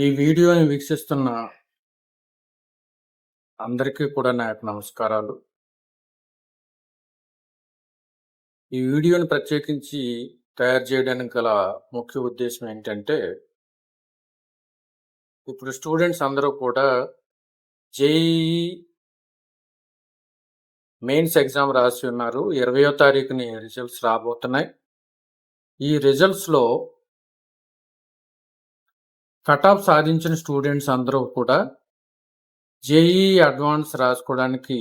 ఈ వీడియోని వీక్షిస్తున్న అందరికీ కూడా నా యొక్క నమస్కారాలు. ఈ వీడియోని ప్రత్యేకించి తయారు చేయడానికి గల ముఖ్య ఉద్దేశం ఏంటంటే, ఇప్పుడు స్టూడెంట్స్ అందరూ కూడా జేఈఈ మెయిన్స్ ఎగ్జామ్ రాసి ఉన్నారు. 20వ తారీఖుని రిజల్ట్స్ రాబోతున్నాయి. ఈ రిజల్ట్స్‌లో కట్ ఆఫ్ సాధించిన స్టూడెంట్స్ అందరూ కూడా జేఈఈ అడ్వాన్స్ రాసుకోవడానికి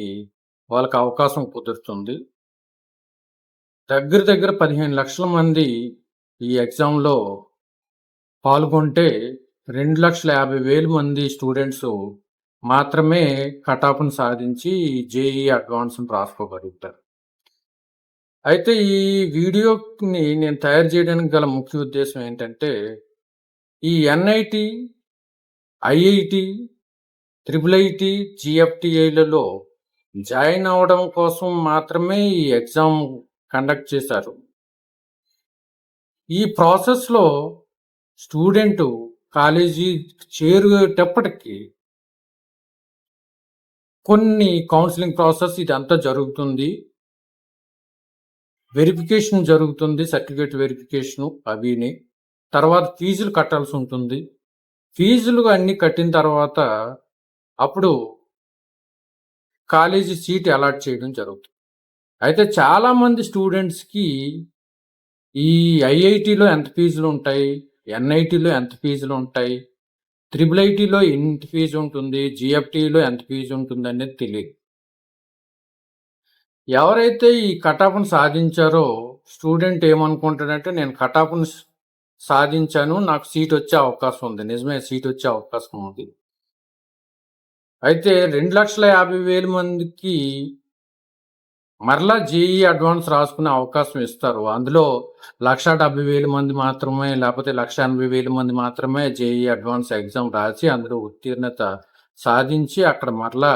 వాళ్ళకి అవకాశం కుదురుతుంది. దగ్గర 15 లక్షల మంది ఈ ఎగ్జామ్‌లో పాల్గొంటే 2,50,000 మంది స్టూడెంట్స్ మాత్రమే కట్ ఆఫ్‌ని సాధించి జేఈఈ అడ్వాన్స్‌ని రాసుకోగలుగుతారు. అయితే ఈ వీడియోని నేను తయారు చేయడానికి గల ముఖ్య ఉద్దేశం ఏంటంటే, ఈ ఎన్ఐటీ, ఐఐటీ, ట్రిపుల్ ఐటీ, జీఎఫ్టీఐలలో జాయిన్ అవ్వడం కోసం మాత్రమే ఈ ఎగ్జామ్ కండక్ట్ చేశారు. ఈ ప్రాసెస్‌లో స్టూడెంటు కాలేజీ చేరేటప్పటికి కొన్ని కౌన్సిలింగ్ ప్రాసెస్ ఇదంతా జరుగుతుంది. వెరిఫికేషన్ జరుగుతుంది. సర్టిఫికేట్ వెరిఫికేషను అవిని. తర్వాత ఫీజులు కట్టాల్సి ఉంటుంది. ఫీజులు అన్నీ కట్టిన తర్వాత అప్పుడు కాలేజీ సీట్ అలాట్ చేయడం జరుగుతుంది. అయితే చాలామంది స్టూడెంట్స్‌కి ఈ ఐఐటీలో ఎంత ఫీజులు ఉంటాయి, ఎన్ఐటీలో ఎంత ఫీజులు ఉంటాయి, ట్రిపుల్ ఐటీలో ఎంత ఫీజు ఉంటుంది, జీఎఫ్టీలో ఎంత ఫీజు ఉంటుంది అనేది తెలియదు. ఎవరైతే ఈ కట్ ఆఫ్‌ని సాధించారో స్టూడెంట్ ఏమనుకుంటాడంటే, నేను కట్ ఆఫ్‌ని సాధించాను, నాకు సీట్ వచ్చే అవకాశం ఉంది. నిజమే, సీట్ వచ్చే అవకాశం ఉంది. అయితే 2,50,000 మందికి మరలా జేఈఈ అడ్వాన్స్ రాసుకునే అవకాశం ఇస్తారు. అందులో 1,70,000 మంది మాత్రమే, లేకపోతే 1,80,000 మంది మాత్రమే జేఈఈ అడ్వాన్స్ ఎగ్జామ్ రాసి అందులో ఉత్తీర్ణత సాధించి అక్కడ మరలా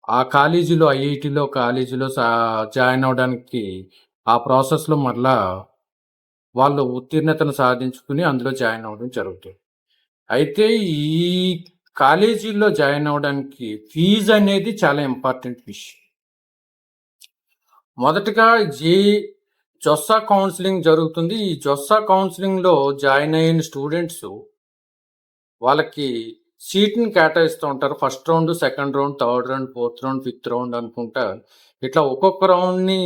ఆ కాలేజీలో, ఐఐటీలో కాలేజీలో జాయిన్ అవ్వడానికి ఆ ప్రాసెస్‌లో మరలా వాళ్ళు ఉత్తీర్ణతను సాధించుకుని అందులో జాయిన్ అవ్వడం జరుగుతుంది. అయితే ఈ కాలేజీల్లో జాయిన్ అవ్వడానికి ఫీజు అనేది చాలా ఇంపార్టెంట్ విషయం. మొదటగా జొస్సా కౌన్సిలింగ్ జరుగుతుంది. ఈ జొస్సా కౌన్సిలింగ్‌లో జాయిన్ అయిన స్టూడెంట్స్ వాళ్ళకి సీట్‌ని కేటాయిస్తూ ఉంటారు. First round, second round, third round, fourth round, fifth round అనుకుంటా ఇట్లా ఒక్కొక్క రౌండ్‌ని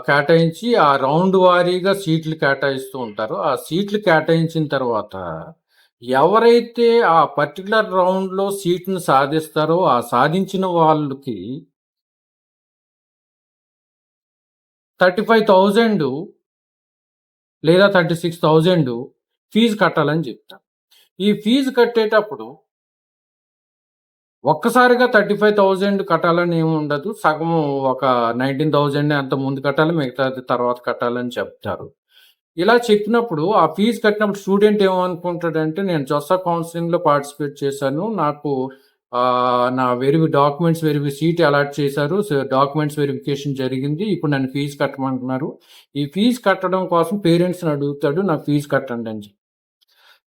కేటాయించి ఆ రౌండ్ వారీగా సీట్లు కేటాయిస్తూ ఉంటారు. ఆ సీట్లు కేటాయించిన తర్వాత ఎవరైతే ఆ పర్టికులర్ రౌండ్‌లో సీట్‌ని సాధిస్తారో ఆ సాధించిన వాళ్ళకి 35,000 లేదా 36,000 ఫీజు కట్టాలని చెప్తారు. ఈ ఫీజు కట్టేటప్పుడు ఒక్కసారిగా 35,000 కట్టాలని ఏమి ఉండదు. సగము ఒక 19,000 అంత ముందు కట్టాలి, మిగతాది తర్వాత కట్టాలని చెప్తారు. ఇలా చెప్పినప్పుడు ఆ ఫీజు కట్టినప్పుడు స్టూడెంట్ ఏమనుకుంటాడంటే, నేను జొస్సా కౌన్సిలింగ్‌లో పార్టిసిపేట్ చేశాను, నాకు నా డాక్యుమెంట్స్ సీట్ అలాట్ చేశారు, డాక్యుమెంట్స్ వెరిఫికేషన్ జరిగింది, ఇప్పుడు నన్ను ఫీజు కట్టమంటున్నారు. ఈ ఫీజు కట్టడం కోసం పేరెంట్స్‌ని అడుగుతాడు, నాకు ఫీజు కట్టండి అని చెప్పి.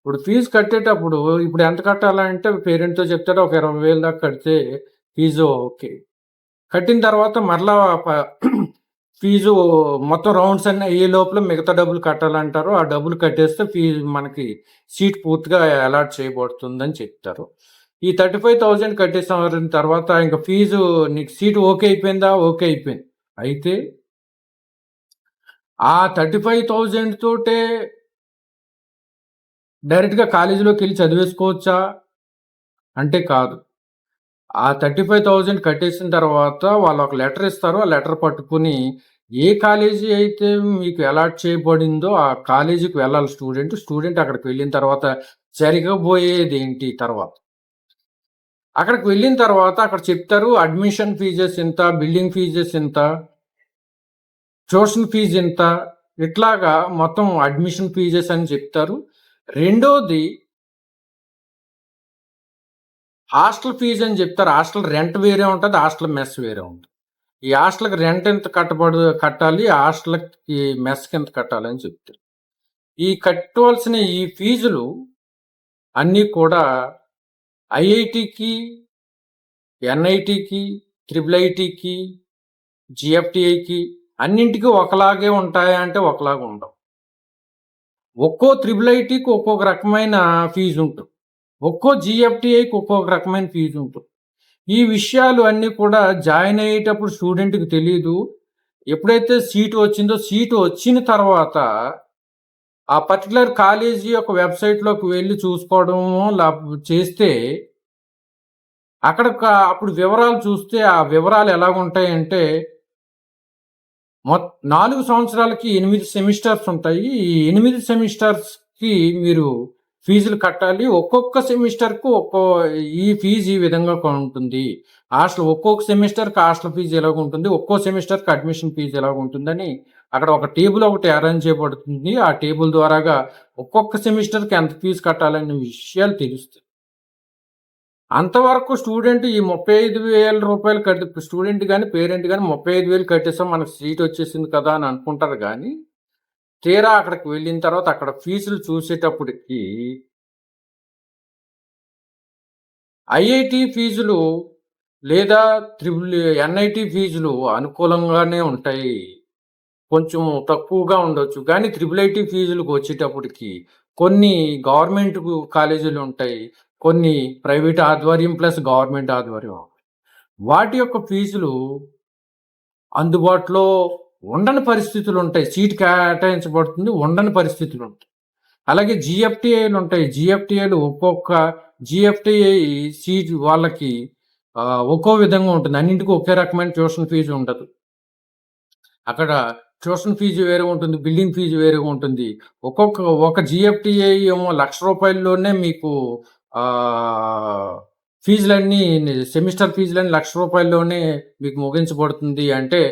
ఇప్పుడు ఫీజు కట్టేటప్పుడు ఇప్పుడు ఎంత కట్టాలంటే పేరెంట్‌తో చెప్తాడు, ఒక 20,000 దాకా కడితే ఫీజు ఓకే. కట్టిన తర్వాత మరలా ఫీజు మొత్తం రౌండ్స్ అన్నీ అయ్యే లోపల మిగతా డబ్బులు కట్టాలంటారు. ఆ డబ్బులు కట్టేస్తే ఫీజు మనకి సీట్ పూర్తిగా అలాట్ చేయబడుతుందని చెప్తారు. ఈ 35,000 కట్టేసిన తర్వాత ఇంకా ఫీజు నీకు సీట్ ఓకే అయిపోయిందా? ఓకే అయిపోయింది. అయితే ఆ 35,000 తోటే డైరెక్ట్‌గా కాలేజీలోకి వెళ్ళి చదివేసుకోవచ్చా అంటే కాదు. ఆ 35,000 కట్టేసిన తర్వాత వాళ్ళు ఒక లెటర్ ఇస్తారు. ఆ లెటర్ పట్టుకుని ఏ కాలేజీ అయితే మీకు అలాట్ చేయబడిందో ఆ కాలేజీకి వెళ్ళాలి స్టూడెంట్ అక్కడికి వెళ్ళిన తర్వాత జరగబోయేది ఏంటి తర్వాత. అక్కడికి వెళ్ళిన తర్వాత అక్కడ చెప్తారు అడ్మిషన్ ఫీజెస్ ఇంత, బిల్డింగ్ ఫీజెస్ ఇంత, ట్యూషన్ ఫీజు ఇంత, ఇట్లాగా మొత్తం అడ్మిషన్ ఫీజెస్ అని చెప్తారు. రెండోది హాస్టల్ ఫీజు అని చెప్తారు. హాస్టల్ రెంట్ వేరే ఉంటుంది, హాస్టల్ మెస్ వేరే ఉంటుంది. ఈ హాస్టల్‌కి రెంట్ ఎంత కట్టాలి, హాస్టల్‌కి మెస్‌కి ఎంత కట్టాలి అని చెప్తారు. ఈ కట్టవలసిన ఈ ఫీజులు అన్నీ కూడా ఐఐటీకి, ఎన్ఐటీకి, ట్రిపుల్ ఐటీకి, జిఎఫ్టిఐకి అన్నింటికి ఒకలాగే ఉంటాయా అంటే ఒకలాగా ఉండవు. ఒక్కో ట్రిపుల్ ఐటీకి ఒక్కొక్క రకమైన ఫీజు ఉంటుంది. ఒక్కో జిఎఫ్టిఐకి ఒక్కొక్క రకమైన ఫీజు ఉంటుంది. ఈ విషయాలు అన్నీ కూడా జాయిన్ అయ్యేటప్పుడు స్టూడెంట్‌కి తెలీదు. ఎప్పుడైతే సీటు వచ్చిందో, సీటు వచ్చిన తర్వాత ఆ పర్టిక్యులర్ కాలేజీ యొక్క వెబ్‌సైట్‌లోకి వెళ్లి చూసుకోవడమో చేస్తే అక్కడ అప్పుడు వివరాలు చూస్తే ఆ వివరాలు ఎలాగుంటాయంటే 4 సంవత్సరాలకి 8 సెమిస్టర్స్ ఉంటాయి. ఈ 8 సెమిస్టర్స్‌కి మీరు ఫీజులు కట్టాలి. ఒక్కొక్క సెమిస్టర్‌కు ఈ ఫీజు ఈ విధంగా ఉంటుంది. ఒక్కొక్క సెమిస్టర్‌కి హాస్టల్ ఫీజు ఎలాగుంటుంది, ఒక్కో సెమిస్టర్‌కి అడ్మిషన్ ఫీజు ఎలాగుంటుందని అక్కడ ఒక టేబుల్ ఒకటి అరేంజ్ చేయబడుతుంది. ఆ టేబుల్ ద్వారాగా ఒక్కొక్క సెమిస్టర్‌కి ఎంత ఫీజు కట్టాలనే విషయాలు తెలుస్తాయి. అంతవరకు స్టూడెంట్ ఈ రూ. 35,000 స్టూడెంట్ గాని, పేరెంట్ గాని 35,000 కట్టేసాం మనకు సీట్ వచ్చేసింది కదా అని అనుకుంటారు గానీ, తీరా అక్కడికి వెళ్ళిన తర్వాత అక్కడ ఫీజులు చూసేటప్పటికి ఐఐటీ ఫీజులు లేదా ఎన్ఐటీ ఫీజులు అనుకూలంగానే ఉంటాయి. కొంచెం తక్కువగా ఉండొచ్చు. కానీ ట్రిపుల్ ఐటీ ఫీజులకు వచ్చేటప్పటికి కొన్ని గవర్నమెంట్ కాలేజీలు ఉంటాయి. కొన్ని ప్రైవేట్ ఆధ్వర్యం ప్లస్ గవర్నమెంట్ ఆధ్వర్యం. వాటి యొక్క ఫీజులు అందుబాటులో ఉండని పరిస్థితులుంటాయి. సీట్ కేటాయించబడుతుంది. ఉండని పరిస్థితులుంటాయి. అలాగే జిఎఫ్టిఐలుంటాయి. ఒక్కొక్క జిఎఫ్టిఐ సీట్ వాళ్ళకి ఒక్కో విధంగా ఉంటుంది. అన్నింటికి ఒకే రకమైన ట్యూషన్ ఫీజు ఉండదు. అక్కడ ట్యూషన్ ఫీజు వేరే ఉంటుంది. బిల్డింగ్ ఫీజు వేరేగా ఉంటుంది. ఒక జిఎఫ్టిఐ ఏమో రూ. 1,00,000లోనే మీకు ఫీజులన్నీ సెమిస్టర్ ఫీజులన్నీ రూ. 1,00,000లోనే మీకు ముగించబడుతుంది అంటే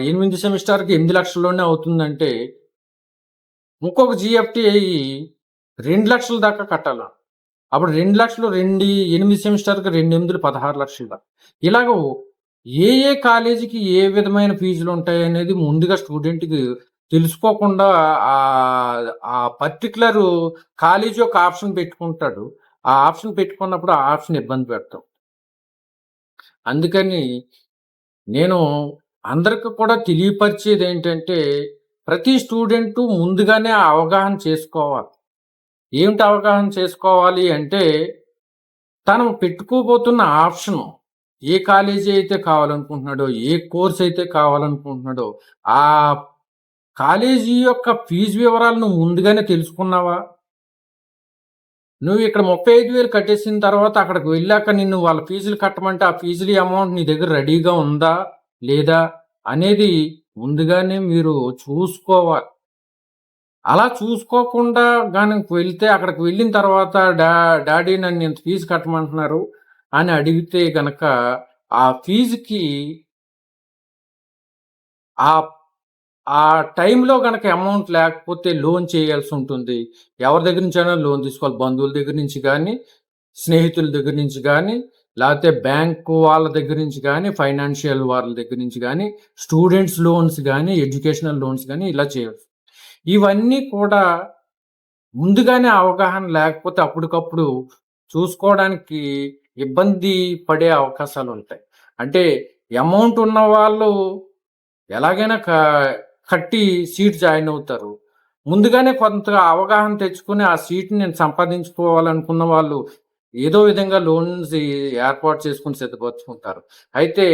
8 సెమిస్టర్‌కి 8,00,000లోనే అవుతుందంటే ఇంకొక జిఎఫ్టిఐ 2,00,000 దాకా కట్టాల. అప్పుడు 2,00,000 8 సెమిస్టర్‌కి 2 8 16,00,000 దాకా. ఇలాగ ఏ కాలేజీకి ఏ విధమైన ఫీజులుంటాయనేది ముందుగా స్టూడెంట్‌కి తెలుసుకోకుండా ఆ పర్టిక్యులర్ కాలేజీ యొక్క ఆప్షన్ పెట్టుకుంటాడు. ఆ ఆప్షన్ పెట్టుకున్నప్పుడు ఆ ఆప్షన్ ఇబ్బంది పెడతాం. అందుకని నేను అందరికి కూడా తెలియపరిచేదేంటంటే, ప్రతి స్టూడెంటు ముందుగానే అవగాహన చేసుకోవాలి. ఏమిటి అవగాహన చేసుకోవాలి అంటే, తను పెట్టుకోబోతున్న ఆప్షను ఏ కాలేజీ అయితే కావాలనుకుంటున్నాడో, ఏ కోర్స్ అయితే కావాలనుకుంటున్నాడో, ఆ కాలేజీ యొక్క ఫీజు వివరాలు నువ్వు ముందుగానే తెలుసుకున్నావా? నువ్వు ఇక్కడ 35,000 కట్టేసిన తర్వాత అక్కడికి వెళ్ళాక నిన్ను వాళ్ళ ఫీజులు కట్టమంటే, ఆ ఫీజుల అమౌంట్ నీ దగ్గర రెడీగా ఉందా? లేదా? అనేది ముందుగానే మీరు చూసుకోవాలి. అలా చూసుకోకుండా గనక వెళ్తే అక్కడికి వెళ్ళిన తర్వాత డాడీ నన్ను ఇంత ఫీజు కట్టమంటున్నారు అని అడిగితే గనక ఆ ఫీజుకి ఆ ఆ టైంలో గనక అమౌంట్ లేకపోతే లోన్ చేయాల్సి ఉంటుంది. ఎవరి దగ్గర నుంచైనా లోన్ తీసుకోవాలి. బంధువుల దగ్గర నుంచి గానీ, స్నేహితుల దగ్గర నుంచి గానీ, లేకపోతే బ్యాంకు వాళ్ళ దగ్గర నుంచి గానీ, ఫైనాన్షియల్ వాళ్ళ దగ్గర నుంచి గానీ, స్టూడెంట్స్ లోన్స్ గానీ, ఎడ్యుకేషనల్ లోన్స్ గానీ ఇలా చేయాల్సి. ఇవన్నీ కూడా ముందుగానే అవగాహన లేకపోతే అప్పటికప్పుడు చూసుకోవడానికి ఇబ్బంది పడే అవకాశాలుంటాయి. అంటే అమౌంట్ ఉన్న వాళ్ళు ఎలాగైనా కట్టి సీట్ జాయిన్ అవుతారు. ముందుగానే కొంత అవగాహన తెచ్చుకొని ఆ సీట్‌ని నేను సంపాదించుకోవాలనుకున్న వాళ్ళు ఏదో విధంగా లోన్స్ ఏర్పాటు చేసుకొని సిద్ధపరచుకుంటారు. అయితే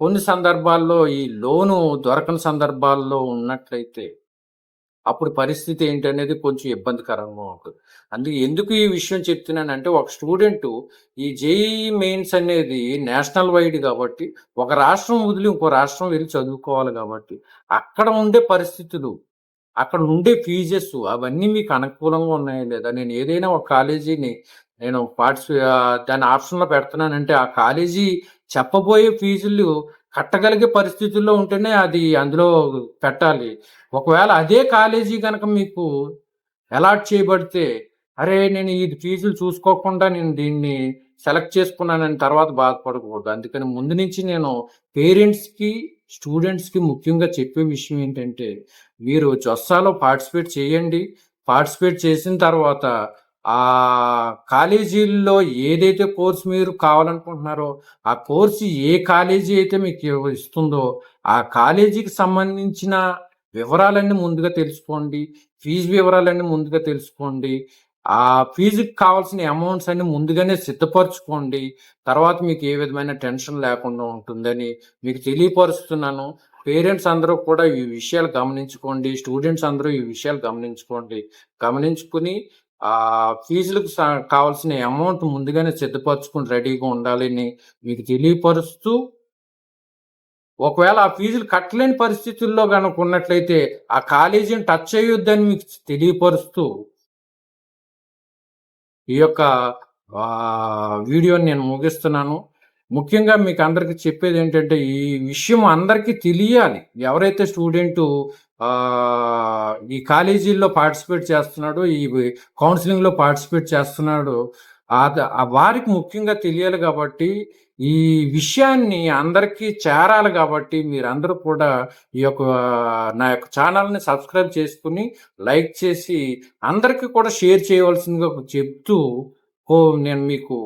కొన్ని సందర్భాల్లో ఈ లోను దొరకని సందర్భాల్లో ఉన్నట్లయితే అప్పుడు పరిస్థితి ఏంటనేది కొంచెం ఇబ్బందికరంగా ఉంటుంది. అందుకే ఎందుకు ఈ విషయం చెప్తున్నానంటే ఒక స్టూడెంటు ఈ జేఈఈ మెయిన్స్ అనేది నేషనల్ వైడ్ కాబట్టి ఒక రాష్ట్రం వదిలి ఇంకో రాష్ట్రం వెళ్లి చదువుకోవాలి కాబట్టి అక్కడ ఉండే పరిస్థితులు, అక్కడ ఉండే ఫీజెస్ అవన్నీ మీకు అనుకూలంగా ఉన్నాయా లేదా? నేను ఏదైనా ఒక కాలేజీని నేను దాన్ని ఆప్షన్‌లో పెడుతున్నానంటే ఆ కాలేజీ చెప్పబోయే ఫీజులు కట్టగలిగే పరిస్థితుల్లో ఉంటేనే అది అందులో పెట్టాలి. ఒకవేళ అదే కాలేజీ గనక మీకు అలాట్ చేయబడితే, అరే! నేను ఈ ఫీజులు చూసుకోకుండా నేను దీన్ని సెలెక్ట్ చేసుకున్నానని తర్వాత బాధపడకూడదు. అందుకని ముందు నుంచి నేను పేరెంట్స్‌కి స్టూడెంట్స్‌కి ముఖ్యంగా చెప్పే విషయం ఏంటంటే, మీరు జొస్సాలో పార్టిసిపేట్ చేయండి. పార్టిసిపేట్ చేసిన తర్వాత కాలేజీల్లో ఏదైతే కోర్స్ మీరు కావాలనుకుంటున్నారో, ఆ కోర్స్ ఏ కాలేజీ అయితే మీకు ఇస్తుందో, ఆ కాలేజీకి సంబంధించిన వివరాలన్నీ ముందుగా తెలుసుకోండి. ఫీజు వివరాలన్నీ ముందుగా తెలుసుకోండి. ఆ ఫీజుకి కావాల్సిన అమౌంట్స్ అన్నీ ముందుగానే సిద్ధపరచుకోండి. తర్వాత మీకు ఏ విధమైన టెన్షన్ లేకుండా ఉంటుందని మీకు తెలియపరుస్తున్నాను. పేరెంట్స్ అందరూ కూడా ఈ విషయాలు గమనించుకోండి. స్టూడెంట్స్ అందరూ ఈ విషయాలు గమనించుకోండి. గమనించుకొని ఫీజులకు కావాల్సిన అమౌంట్ ముందుగానే సిద్ధపరచుకొని రెడీగా ఉండాలని మీకు తెలియపరుస్తూ, ఒకవేళ ఆ ఫీజులు కట్టలేని పరిస్థితుల్లో గనక ఉన్నట్లయితే ఆ కాలేజీని టచ్ చేయొద్దని మీకు తెలియపరుస్తూ, ఈ యొక్క వీడియోని నేను ముగిస్తున్నాను. ముఖ్యంగా మీకు అందరికి చెప్పేదేంటంటే, ఈ విషయం అందరికీ తెలియాలి. ఎవరైతే స్టూడెంటు ఈ కాలేజీల్లో పార్టిసిపేట్ చేస్తున్నాడో, ఈ కౌన్సెలింగ్‌లో పార్టిసిపేట్ చేస్తున్నాడో, వారికి ముఖ్యంగా తెలియాలి గాబట్టి, ఈ విషయాన్ని అందరికీ చేరాలి గాబట్టి, మీరందరూ కూడా ఈ యొక్క నా యొక్క ఛానెల్‌ని సబ్స్క్రైబ్ చేసుకొని, లైక్ చేసి, అందరికీ కూడా షేర్ చేయవలసిందిగా చెప్తూ, ఓ నేను మీకు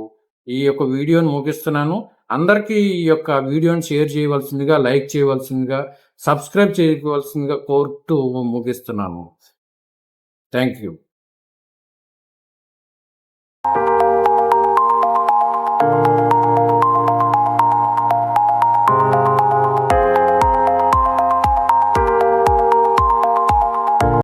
ఈ యొక్క వీడియోని ముగిస్తున్నాను. అందరికీ ఈ యొక్క వీడియోని షేర్ చేయవలసిందిగా, లైక్ చేయవలసిందిగా, సబ్స్క్రైబ్ చేయవలసిందిగా కోరుతూ ముగిస్తున్నాను. Thank you.